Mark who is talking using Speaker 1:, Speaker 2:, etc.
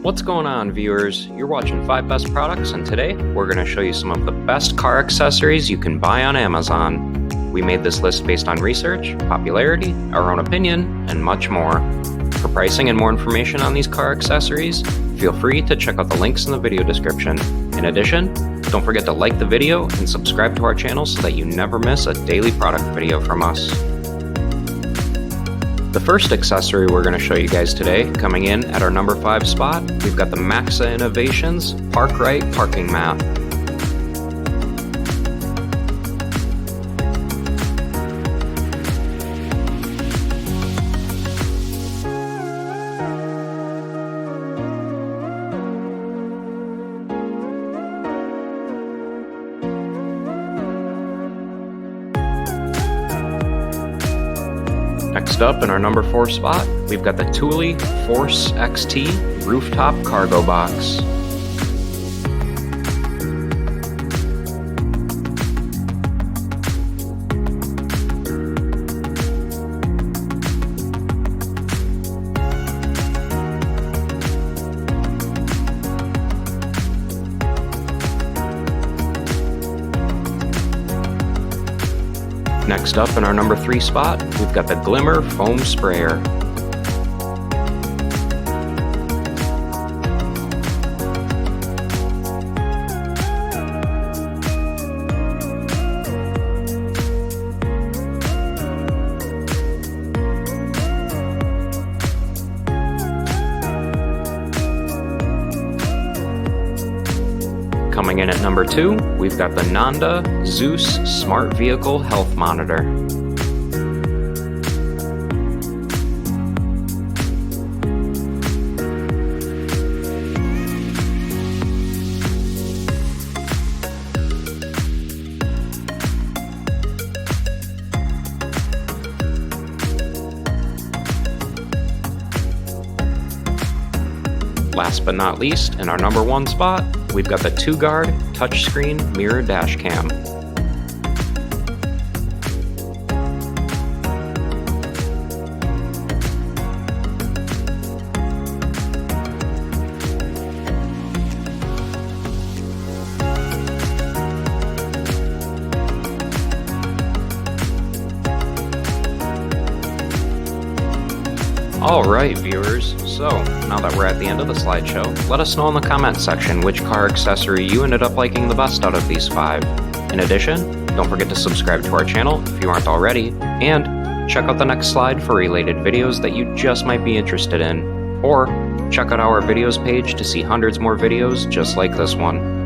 Speaker 1: What's going on, viewers? You're watching 5 Best Products, and today we're going to show you some of the best car accessories you can buy on Amazon. We made this list based on research, popularity, our own opinion, and much more. For pricing and more information on these car accessories, feel free to check out the links in the video description. In addition, don't forget to like the video and subscribe to our channel so that you never miss a daily product video from us. The first accessory we're going to show you guys today, coming in at our number 5 spot, we've got the Maxa Innovations Park Right Parking Mat. Next up, in our number 4 spot, we've got the Thule Force XT Rooftop Cargo Box. Next up, in our number 3 spot, we've got the Glimmer Foam Sprayer. Coming in at number 2, we've got the nandazeus Smart Vehicle Health Monitor. Last but not least, in our number 1 spot, we've got the ToGuard Touchscreen Mirror Dash Cam. Alright, viewers, so now that we're at the end of the slideshow, let us know in the comments section which car accessory you ended up liking the best out of these 5. In addition, don't forget to subscribe to our channel if you aren't already, and check out the next slide for related videos that you just might be interested in, or check out our videos page to see hundreds more videos just like this one.